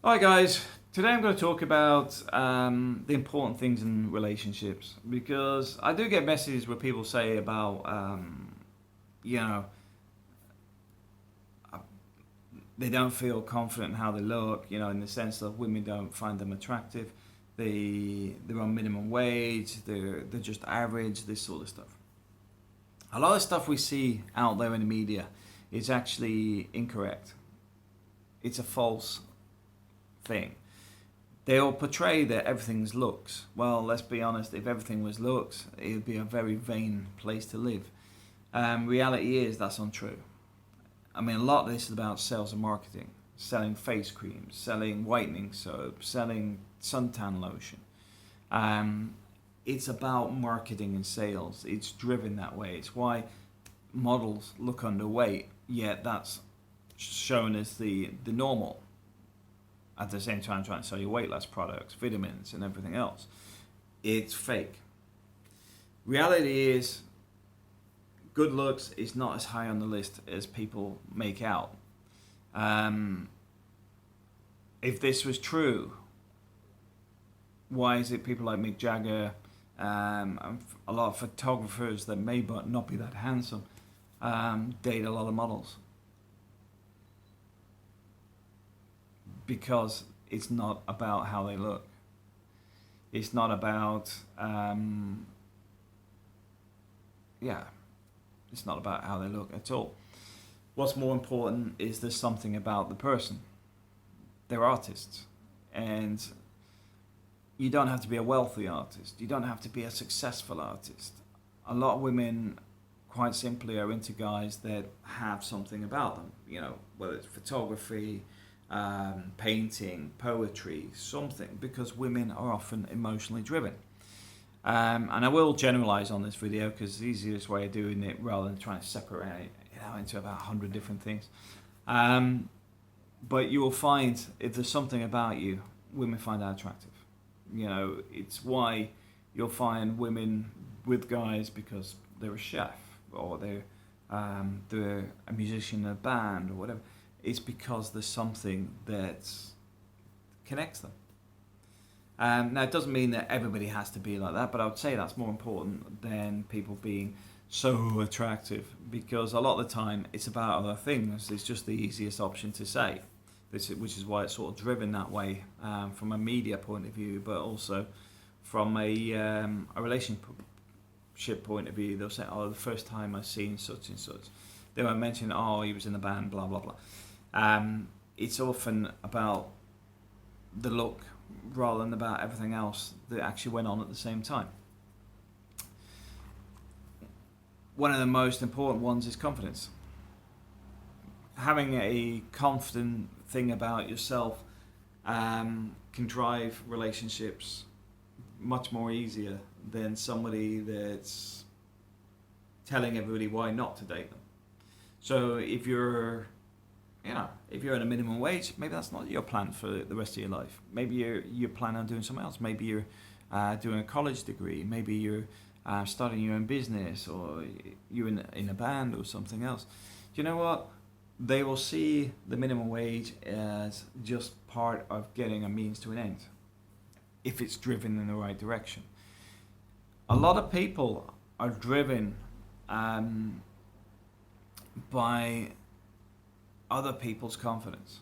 Hi guys, today I'm going to talk about the important things in relationships because I do get messages where people say about, you know, they don't feel confident in how they look, in the sense that women don't find them attractive, they're on minimum wage, they're just average, this sort of stuff. A lot of stuff we see out there in the media is actually incorrect. It's a false thing. They'll portray that everything's looks. Well, let's be honest, if everything was looks, it would be a very vain place to live. Reality is that's untrue. I mean, a lot of this is about sales and marketing, selling face creams, selling whitening soap, selling suntan lotion. Um, it's about marketing and sales. It's driven that way. It's why models look underweight, yet that's shown as the normal. At the same time, trying to sell you weight loss products, vitamins, and everything else. It's fake. Reality is, good looks is not as high on the list as people make out. If this was true, why is it people like Mick Jagger, and a lot of photographers that may but not be that handsome, date a lot of models? Because it's not about how they look. It's not about, it's not about how they look at all. What's more important is there's something about the person. They're artists. And you don't have to be a wealthy artist. You don't have to be a successful artist. A lot of women, quite simply, are into guys that have something about them. Whether it's photography, painting, poetry, something, because women are often emotionally driven. And I will generalize on this video because it's the easiest way of doing it rather than trying to separate it out into about 100 different things. But you will find if there's something about you, women find that attractive. It's why you'll find women with guys because they're a chef or they're a musician in a band or whatever. It's because there's something that connects them. Now, it doesn't mean that everybody has to be like that, but I would say that's more important than people being so attractive, because a lot of the time it's about other things. It's just the easiest option to say, which is why it's sort of driven that way from a media point of view, but also from a relationship point of view. They'll say, oh, the first time I've seen such and such. They won't mention, oh, he was in the band, blah, blah, blah. It's often about the look rather than about everything else that actually went on at the same time. One of the most important ones is confidence. Having a confident thing about yourself can drive relationships much more easier than somebody that's telling everybody why not to date them. So if you're in a minimum wage, maybe that's not your plan for the rest of your life. Maybe you're planning on doing something else. Maybe you're doing a college degree. Maybe you're starting your own business, or you're in a band or something else. Do you know what? They will see the minimum wage as just part of getting a means to an end, if it's driven in the right direction. A lot of people are driven by other people's confidence,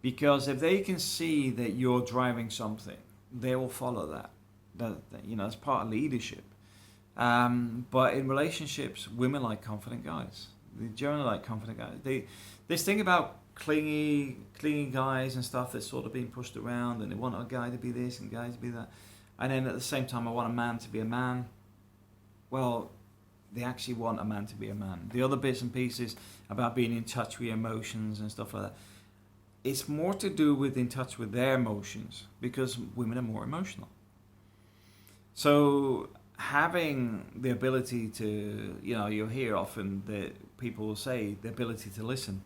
because if they can see that you're driving something, they will follow that. That's part of leadership. But in relationships, women like confident guys. They generally like confident guys. This thing about clingy guys and stuff that's sort of being pushed around, and they want a guy to be this and guys to be that, and then at the same time I want a man to be a man. Well, they actually want a man to be a man. The other bits and pieces about being in touch with your emotions and stuff like that, it's more to do with in touch with their emotions, because women are more emotional. So having the ability to, you'll hear often that people will say the ability to listen.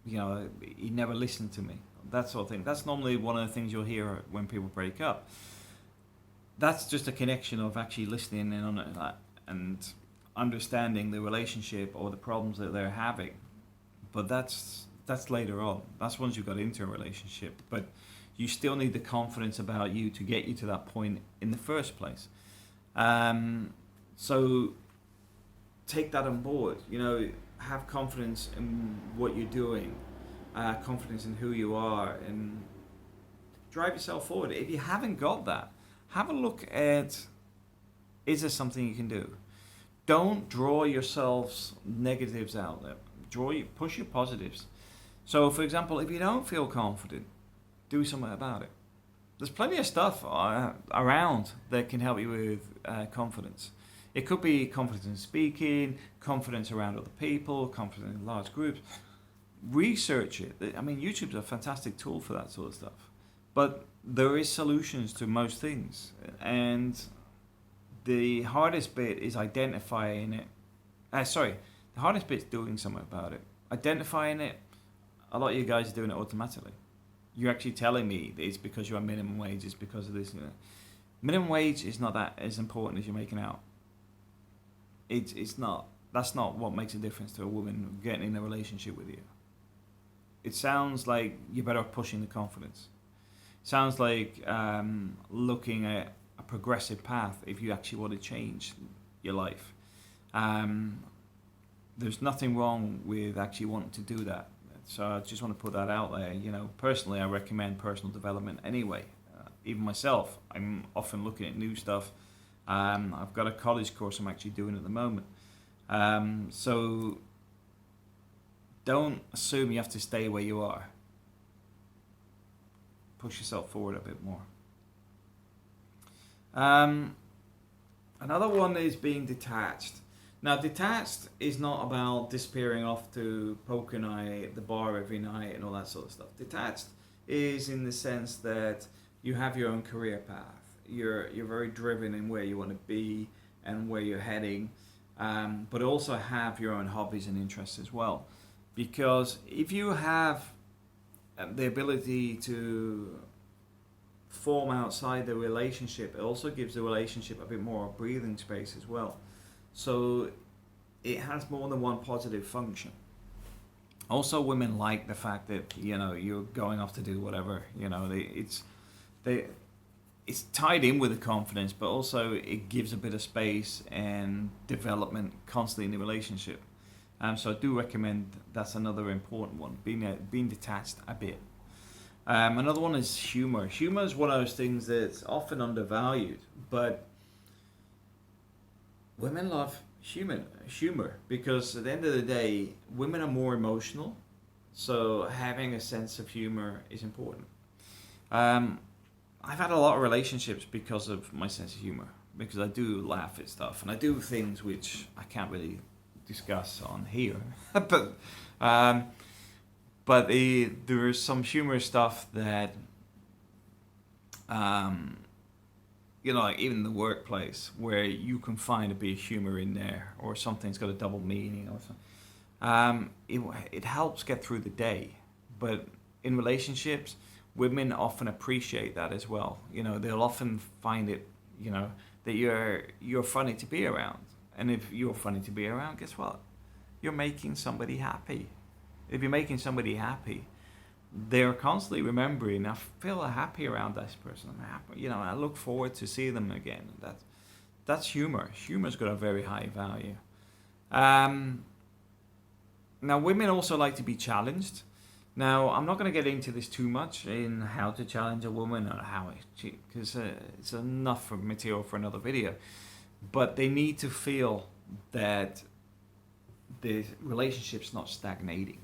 He never listened to me, that sort of thing. That's normally one of the things you'll hear when people break up. That's just a connection of actually listening in on it, and understanding the relationship or the problems that they're having. But that's That's later on. That's once you've got into a relationship. But you still need the confidence about you to get you to that point in the first place. So take that on board. Have confidence in what you're doing, confidence in who you are, and drive yourself forward. If you haven't got that, have a look at, is there something you can do? Don't draw yourselves negatives out there. Push your positives. So, for example, if you don't feel confident, do something about it. There's plenty of stuff around that can help you with confidence. It could be confidence in speaking, confidence around other people, confidence in large groups. Research it. I mean, YouTube's a fantastic tool for that sort of stuff. But there is solutions to most things. And the hardest bit is identifying it. The hardest bit is doing something about it. Identifying it, a lot of you guys are doing it automatically. You're actually telling me that it's because you're on minimum wage, it's because of this. Minimum wage is not that as important as you're making out. It's not. That's not what makes a difference to a woman getting in a relationship with you. It sounds like you're better off pushing the confidence. It sounds like looking at a progressive path if you actually want to change your life. There's nothing wrong with actually wanting to do that. So I just want to put that out there. Personally, I recommend personal development anyway. Even myself, I'm often looking at new stuff. I've got a college course I'm actually doing at the moment. So don't assume you have to stay where you are. Push yourself forward a bit more. Another one is being detached. Now, detached is not about disappearing off to poker night at the bar every night and all that sort of stuff. Detached is in the sense that you have your own career path. You're very driven in where you want to be and where you're heading, but also have your own hobbies and interests as well. Because if you have the ability to form outside the relationship, it also gives the relationship a bit more breathing space as well. So it has more than one positive function. Also, women like the fact that you're going off to do whatever. It's tied in with the confidence, but also it gives a bit of space and development constantly in the relationship. So I do recommend that's another important one, being detached a bit. Another one is humor. Humor is one of those things that's often undervalued, but women love humor because at the end of the day, women are more emotional, so having a sense of humor is important. I've had a lot of relationships because of my sense of humor, because I do laugh at stuff and I do things which I can't really discuss on here, but there is some humorous stuff that like even in the workplace where you can find a bit of humor in there, or something's got a double meaning or something. It helps get through the day. But in relationships, women often appreciate that as well. They'll often find it, that you're funny to be around. And if you're funny to be around, guess what? You're making somebody happy. If you're making somebody happy, they're constantly remembering, I feel happy around this person. I'm happy, I look forward to see them again. That's humor. Humor's got a very high value. Now, women also like to be challenged. Now, I'm not going to get into this too much in how to challenge a woman or because it's enough of material for another video. But they need to feel that the relationship's not stagnating.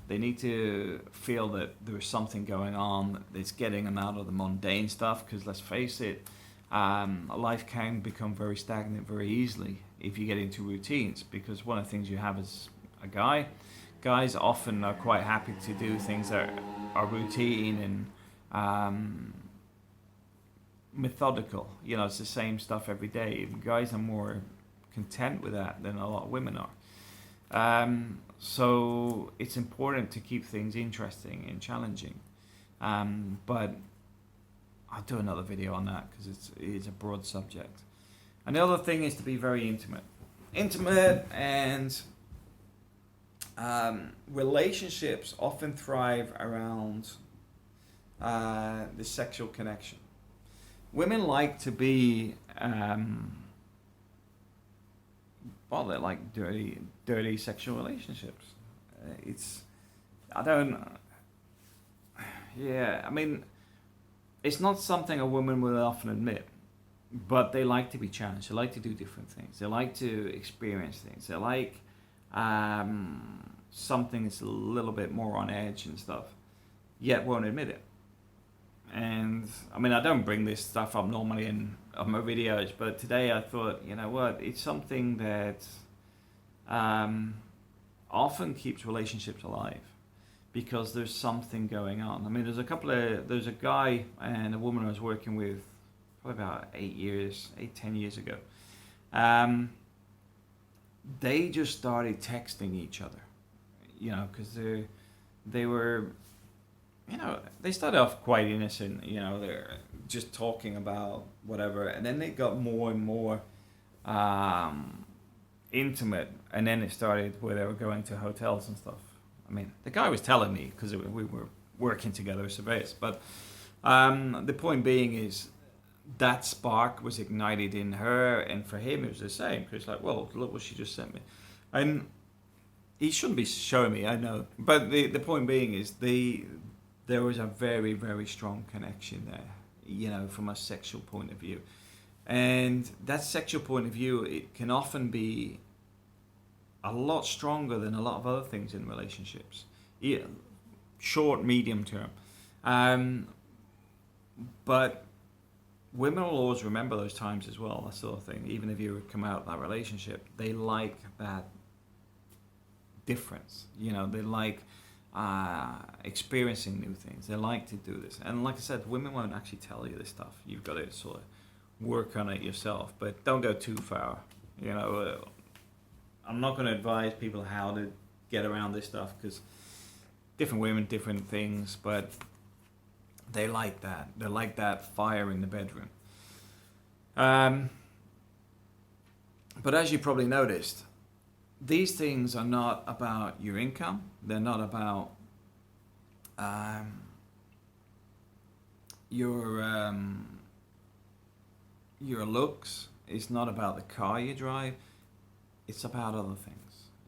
They need to feel that there's something going on that's getting them out of the mundane stuff, because let's face it, life can become very stagnant very easily if you get into routines, because one of the things you have as a guy, guys often are quite happy to do things that are routine and methodical. It's the same stuff every day. Guys are more content with that than a lot of women are. So it's important to keep things interesting and challenging. But I'll do another video on that because it is a broad subject. And the other thing is to be very intimate. And relationships often thrive around the sexual connection. Women like to be, well, they like dirty sexual relationships. It's, I don't, yeah, I mean, it's not something a woman will often admit, but they like to be challenged. They like to do different things. They like to experience things. They like something that's a little bit more on edge and stuff, yet won't admit it. And I mean, I don't bring this stuff up normally in my videos, but today I thought, you know what, it's something that often keeps relationships alive because there's something going on. I mean, there's a guy and a woman I was working with probably about 10 years ago. They just started texting each other, you know, because they were, you know, they started off quite innocent, you know, they're just talking about whatever, and then they got more and more intimate, and then it started where they were going to hotels and stuff. I mean, the guy was telling me because we were working together as surveyors, but the point being is that spark was ignited in her, and for him it was the same, because like, well, look what she just sent me. And he shouldn't be showing me, I know, but the point being is there was a very, very strong connection there, you know, from a sexual point of view. And that sexual point of view, it can often be a lot stronger than a lot of other things in relationships, short, medium term. But women will always remember those times as well, that sort of thing. Even if you come out of that relationship, they like that difference. You know, they like experiencing new things. They like to do this. And like I said, women won't actually tell you this stuff. You've got to sort of work on it yourself, but don't go too far. You know, I'm not going to advise people how to get around this stuff, because different women, different things, but they like that. They like that fire in the bedroom. But as you probably noticed, these things are not about your income. They're not about your looks. It's not about the car you drive. It's about other things.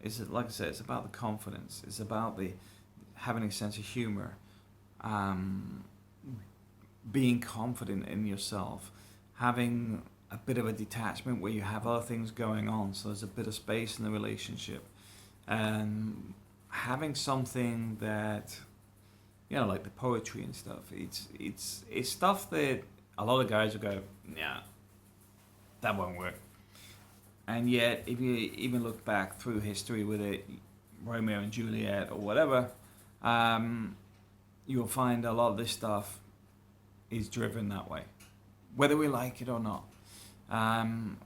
It's like I said, it's about the confidence. It's about the having a sense of humor, being confident in yourself, having a bit of a detachment where you have other things going on, so there's a bit of space in the relationship, and having something that, you know, like the poetry and stuff. It's stuff that a lot of guys will go, yeah, that won't work. And yet, if you even look back through history with it, Romeo and Juliet or whatever, you'll find a lot of this stuff is driven that way, whether we like it or not. And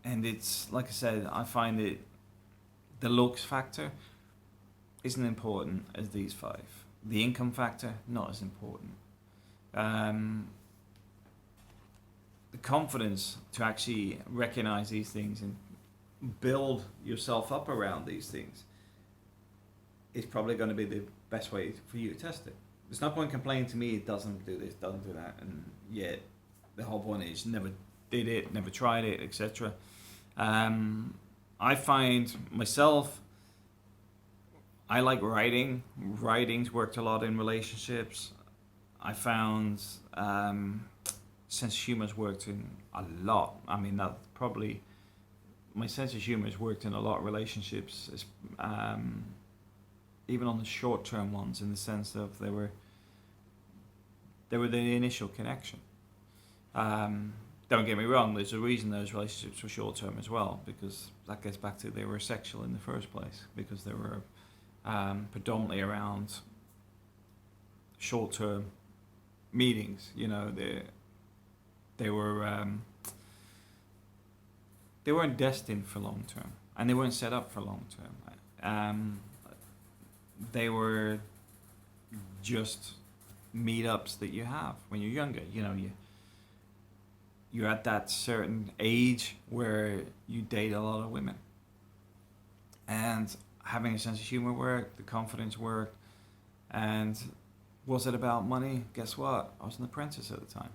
it's, like I said, I find it, the looks factor isn't important as these five. The income factor, not as important. The confidence to actually recognize these things and build yourself up around these things is probably going to be the best way for you to test it. There's no point complaining to me it doesn't do this, doesn't do that, and yet the whole point is never did it, never tried it, etc. I find myself, I like writing. Writing's worked a lot in relationships. I found sense of humor's worked in a lot. I mean, that probably, my sense of humor has worked in a lot of relationships, even on the short-term ones, in the sense of they were the initial connection. Don't get me wrong, there's a reason those relationships were short-term as well, because that gets back to they were sexual in the first place, because they were predominantly around short-term meetings. You know, they weren't destined for long-term, and they weren't set up for long-term. They were just meetups that you have when you're younger. You know, you're at that certain age where you date a lot of women. And having a sense of humor worked, the confidence worked, and was it about money? Guess what? I was an apprentice at the time.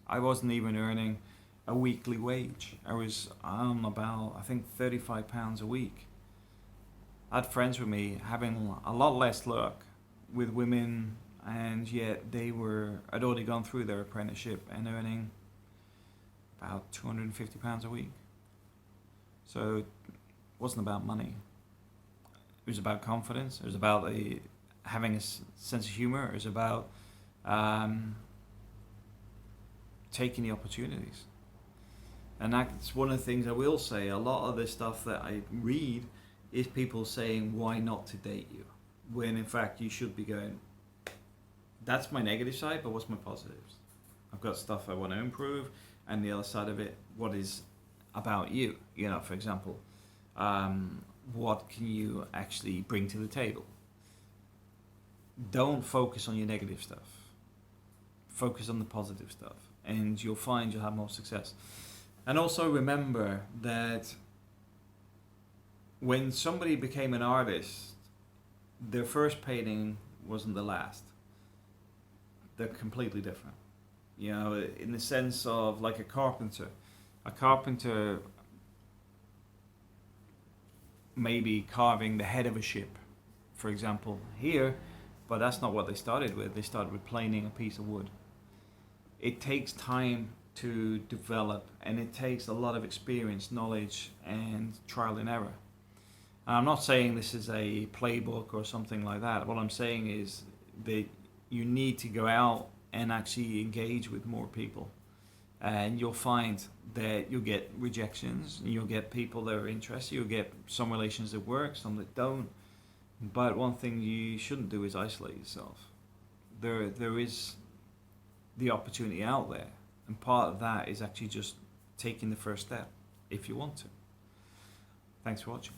I wasn't even earning a weekly wage. I was on about, I think, £35 a week. I had friends with me having a lot less luck with women, and yet I'd already gone through their apprenticeship and earning about £250 a week. So it wasn't about money. It was about confidence. It was about having a sense of humor. It was about taking the opportunities. And that's one of the things I will say. A lot of the stuff that I read is people saying, why not to date you? When in fact you should be going, that's my negative side, but what's my positives? I've got stuff I want to improve, and the other side of it, what is about you? You know, for example, what can you actually bring to the table? Don't focus on your negative stuff. Focus on the positive stuff, and you'll find you'll have more success. And also remember that when somebody became an artist, their first painting wasn't the last. They're completely different. You know, in the sense of like a carpenter. A carpenter may be carving the head of a ship, for example, here, but that's not what they started with. They started with planing a piece of wood. It takes time to develop, and it takes a lot of experience, knowledge, and trial and error. And I'm not saying this is a playbook or something like that. What I'm saying is that you need to go out and actually engage with more people. And you'll find that you'll get rejections, you'll get people that are interested, you'll get some relations that work, some that don't. But one thing you shouldn't do is isolate yourself. There is the opportunity out there. And part of that is actually just taking the first step if you want to. Thanks for watching.